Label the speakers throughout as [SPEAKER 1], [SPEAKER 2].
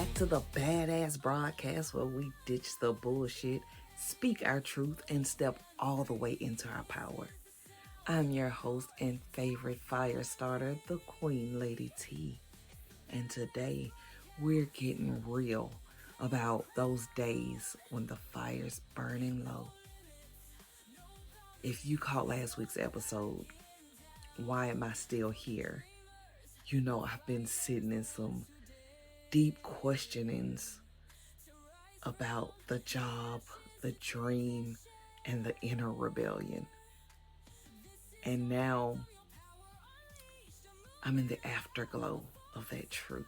[SPEAKER 1] back to the badass broadcast where we ditch the bullshit, speak our truth, and step all the way into our power. I'm your host and favorite fire starter, the Queen Lady T. And today we're getting real about those days when the fire's burning low. If you caught last week's episode, Why Am I Still Here? You know I've been sitting in some deep questionings about the job, the dream, and the inner rebellion. And now I'm in the afterglow of that truth.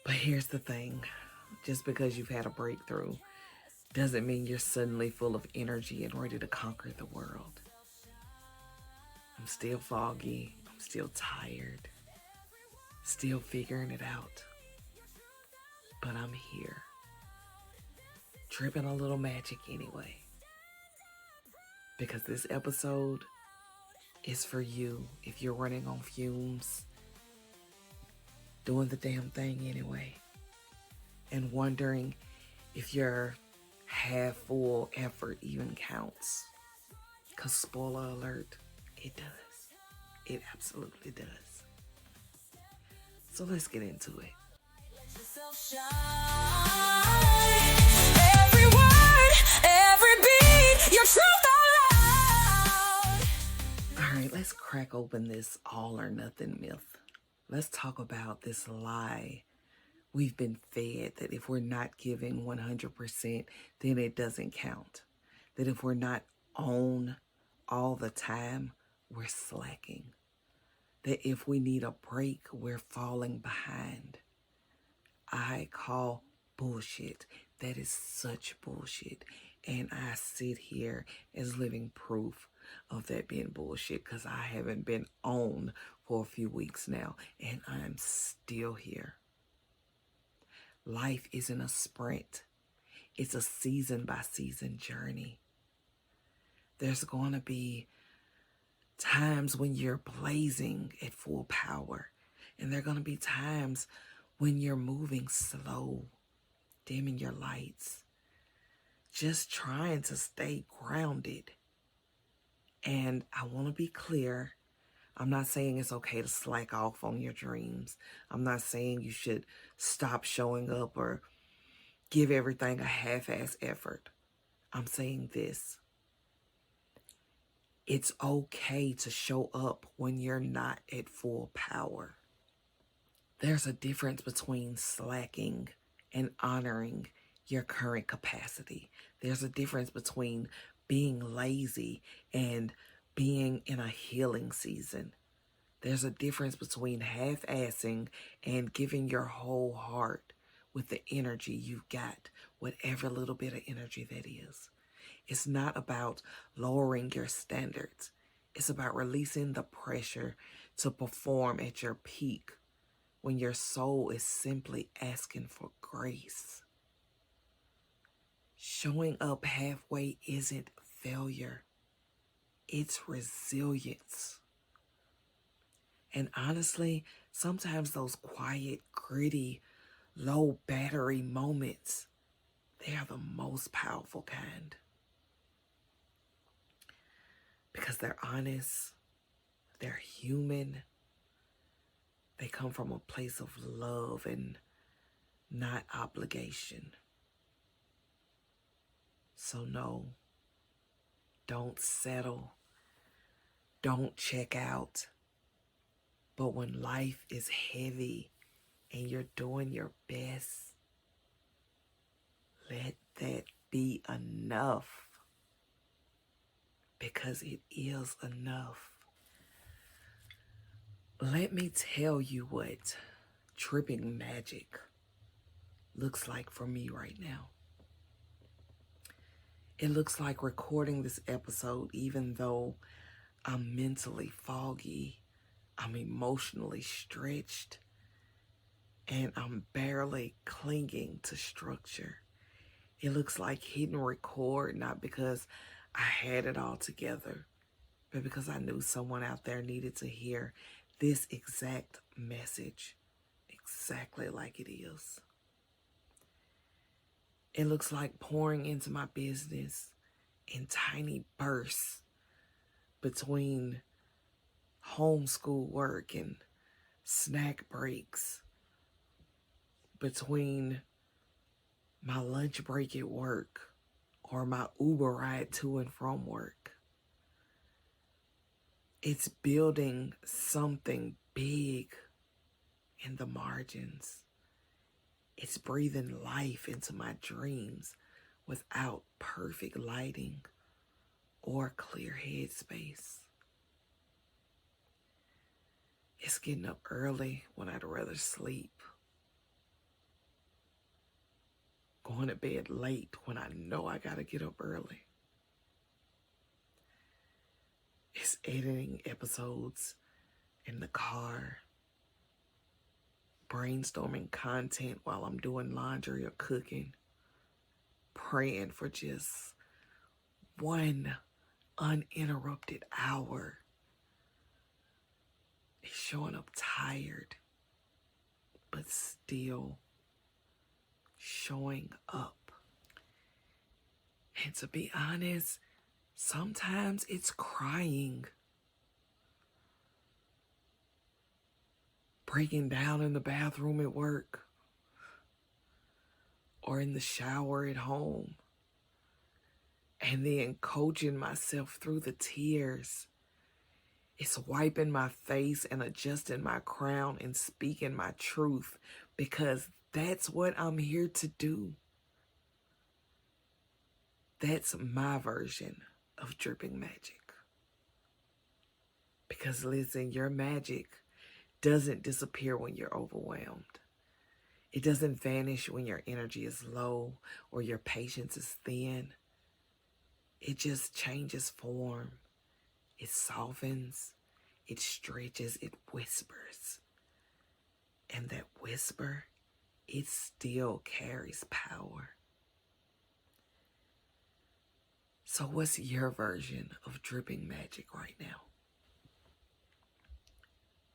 [SPEAKER 1] But here's the thing, just because you've had a breakthrough doesn't mean you're suddenly full of energy and ready to conquer the world. I'm still foggy, I'm still tired, still figuring it out. But I'm here, dripping a little magic anyway. Because this episode is for you if you're running on fumes, doing the damn thing anyway, and wondering if your half full effort even counts. Because spoiler alert, it does. It absolutely does. So let's get into it. Every word, every beat, your truth out loud. All right, let's crack open this all or nothing myth. Let's talk about this lie we've been fed, that if we're not giving 100%, then it doesn't count. That if we're not on all the time, we're slacking. That if we need a break, we're falling behind. I call bullshit. That is such bullshit. And I sit here as living proof of that being bullshit because I haven't been on for a few weeks now and I'm still here. Life isn't a sprint. It's a season by season journey. There's going to be times when you're blazing at full power. And there are going to be times when you're moving slow, dimming your lights, just trying to stay grounded. And I want to be clear, I'm not saying it's okay to slack off on your dreams. I'm not saying you should stop showing up or give everything a half-ass effort. I'm saying this. It's okay to show up when you're not at full power. There's a difference between slacking and honoring your current capacity. There's a difference between being lazy and being in a healing season. There's a difference between half-assing and giving your whole heart with the energy you've got, whatever little bit of energy that is. It's not about lowering your standards. It's about releasing the pressure to perform at your peak when your soul is simply asking for grace. Showing up halfway isn't failure. It's resilience. And honestly, sometimes those quiet, gritty, low battery moments, they are the most powerful kind. Because they're honest, they're human, they come from a place of love and not obligation. So no, don't settle, don't check out. But when life is heavy and you're doing your best, let that be enough. Because it is enough. Let me tell you what tripping magic looks like for me right now. It looks like recording this episode even though I'm mentally foggy, I'm emotionally stretched, and I'm barely clinging to structure. It looks like hitting record, not because I had it all together, but because I knew someone out there needed to hear this exact message exactly like it is. It looks like pouring into my business in tiny bursts between homeschool work and snack breaks, between my lunch break at work or my Uber ride to and from work. It's building something big in the margins. It's breathing life into my dreams without perfect lighting or clear headspace. It's getting up early when I'd rather sleep. Going to bed late when I know I gotta get up early. It's editing episodes in the car, brainstorming content while I'm doing laundry or cooking, praying for just one uninterrupted hour. It's showing up tired, but still showing up. And to be honest, sometimes it's crying. Breaking down in the bathroom at work or in the shower at home. And then coaching myself through the tears. It's wiping my face and adjusting my crown and speaking my truth because that's what I'm here to do. That's my version of dripping magic. Because listen, your magic doesn't disappear when you're overwhelmed. It doesn't vanish when your energy is low or your patience is thin. It just changes form. It softens, it stretches, it whispers. And that whisper, it still carries power. So what's your version of dripping magic right now?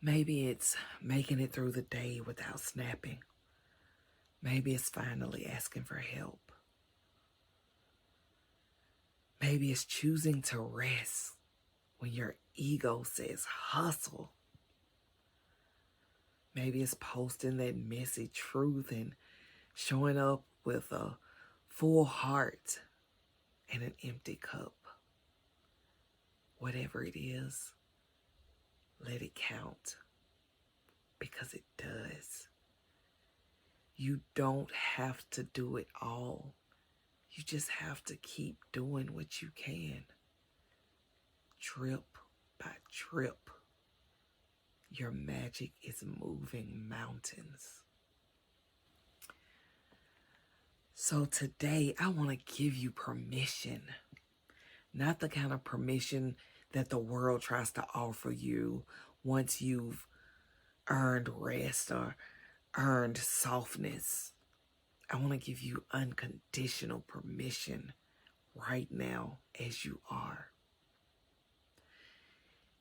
[SPEAKER 1] Maybe it's making it through the day without snapping. Maybe it's finally asking for help. Maybe it's choosing to rest when your ego says hustle. Maybe it's posting that messy truth and showing up with a full heart and an empty cup. Whatever it is, let it count, because it does. You don't have to do it all. You just have to keep doing what you can. Drip by drip, your magic is moving mountains. So today, I want to give you permission. Not the kind of permission that the world tries to offer you once you've earned rest or earned softness. I want to give you unconditional permission right now as you are.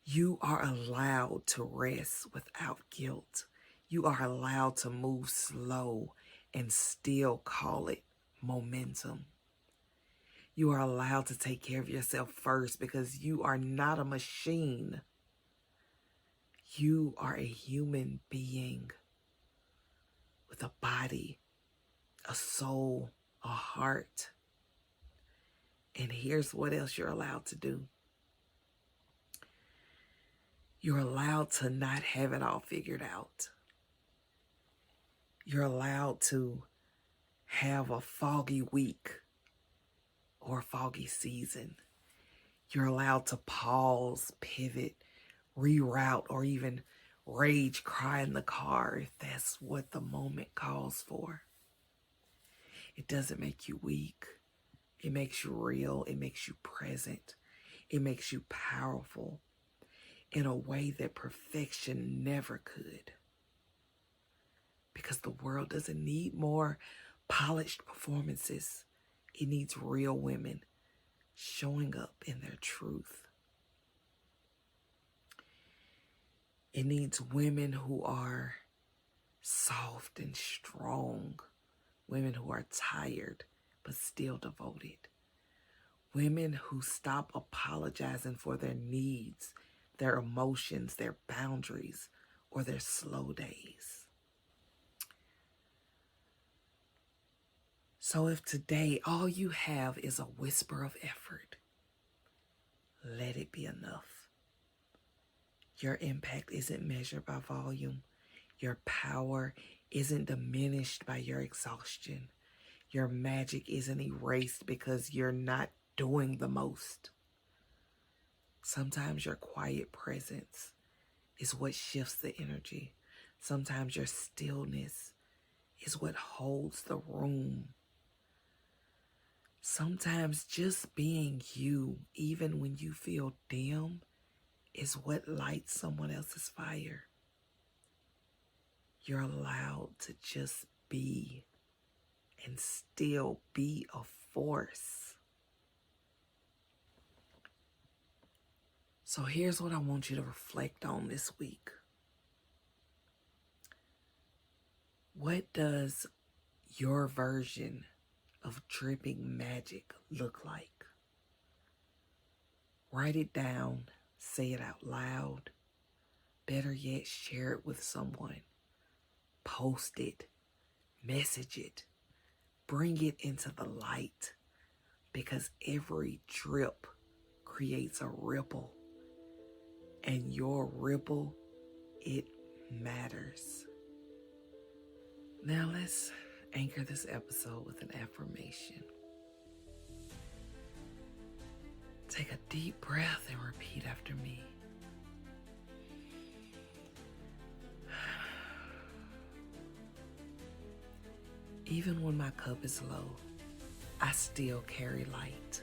[SPEAKER 1] You are allowed to rest without guilt. You are allowed to move slow and still call it momentum. You are allowed to take care of yourself first because you are not a machine. You are a human being with a body, a soul, a heart. And here's what else you're allowed to do. You're allowed to not have it all figured out. You're allowed to have a foggy week or a foggy season. You're allowed to pause, pivot, reroute, or even rage cry in the car if that's what the moment calls for. It doesn't make you weak. It makes you real. It makes you present. It makes you powerful in a way that perfection never could. Because the world doesn't need more polished performances. It needs real women showing up in their truth. It needs women who are soft and strong. Women who are tired but still devoted. Women who stop apologizing for their needs, their emotions, their boundaries, or their slow days. So if today all you have is a whisper of effort, let it be enough. Your impact isn't measured by volume. Your power isn't diminished by your exhaustion. Your magic isn't erased because you're not doing the most. Sometimes your quiet presence is what shifts the energy. Sometimes your stillness is what holds the room. Sometimes just being you, even when you feel dim, is what lights someone else's fire. You're allowed to just be and still be a force. So here's what I want you to reflect on this week. What does your version of dripping magic look like? Write it down, say it out loud. Better yet, share it with someone. Post it, message it, bring it into the light, because every drip creates a ripple, and your ripple, it matters. Now let's anchor this episode with an affirmation. Take a deep breath and repeat after me. Even when my cup is low, I still carry light.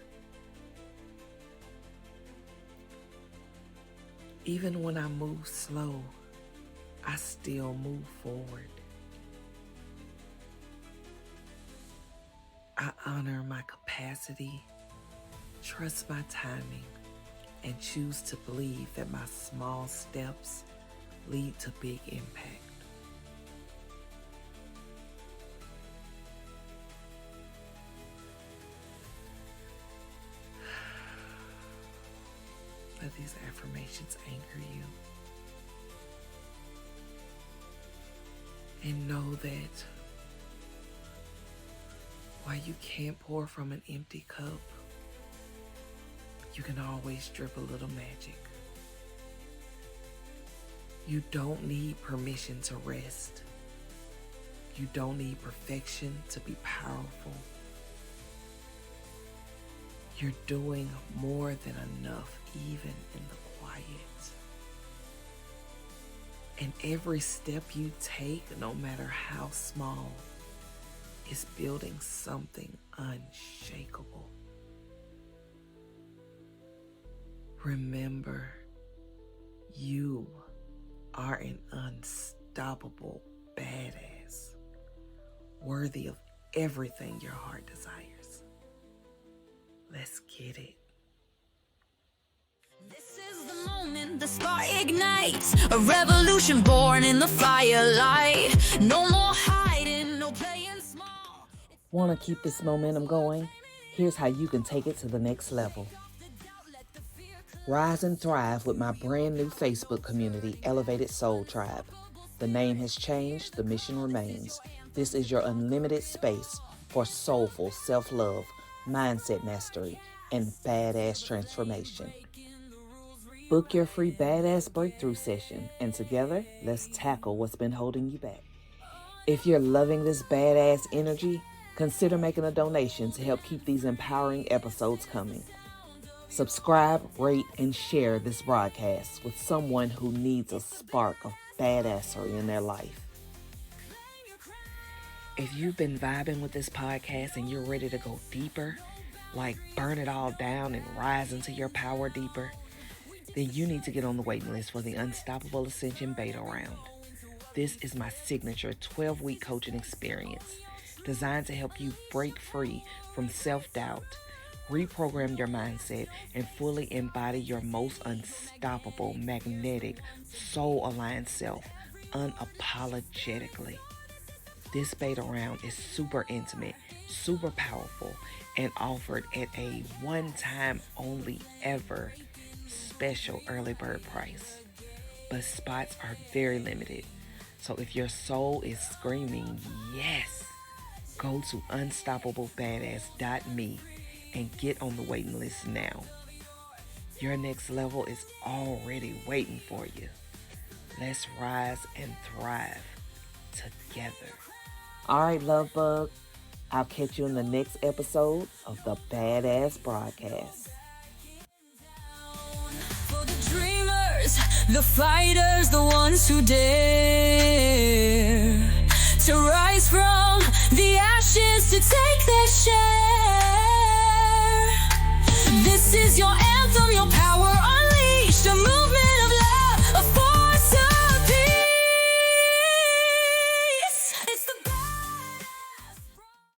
[SPEAKER 1] Even when I move slow, I still move forward. I honor my capacity, trust my timing, and choose to believe that my small steps lead to big impact. Let these affirmations anchor you. And know that while you can't pour from an empty cup, you can always drip a little magic. You don't need permission to rest. You don't need perfection to be powerful. You're doing more than enough, even in the quiet. And every step you take, no matter how small, is building something unshakable. Remember, you are an unstoppable badass, worthy of everything your heart desires. Let's get it.
[SPEAKER 2] This is the moment the spark ignites, a revolution born in the firelight. No more hiding, no playing small.
[SPEAKER 1] Want to keep this momentum going? Here's how you can take it to the next level. Rise and thrive with my brand new Facebook community, Elevated Soul Tribe. The name has changed, the mission remains. This is your unlimited space for soulful self-love, mindset mastery, and badass transformation. Book your free badass breakthrough session, and together, let's tackle what's been holding you back. If you're loving this badass energy, consider making a donation to help keep these empowering episodes coming. Subscribe, rate, and share this broadcast with someone who needs a spark of badassery in their life. If you've been vibing with this podcast and you're ready to go deeper, like burn it all down and rise into your power deeper, then you need to get on the waiting list for the Unstoppable Ascension Beta Round. This is my signature 12-week coaching experience designed to help you break free from self-doubt, reprogram your mindset, and fully embody your most unstoppable, magnetic, soul-aligned self unapologetically. This beta round is super intimate, super powerful, and offered at a one-time only ever special early bird price. But spots are very limited. So if your soul is screaming yes, go to unstoppablepbadass.me and get on the waiting list now. Your next level is already waiting for you. Let's rise and thrive together. All right, love bug. I'll catch you in the next episode of the Badass Broadcast.
[SPEAKER 2] For the dreamers, the fighters, the ones who dare to rise from the ashes to take their share. This is your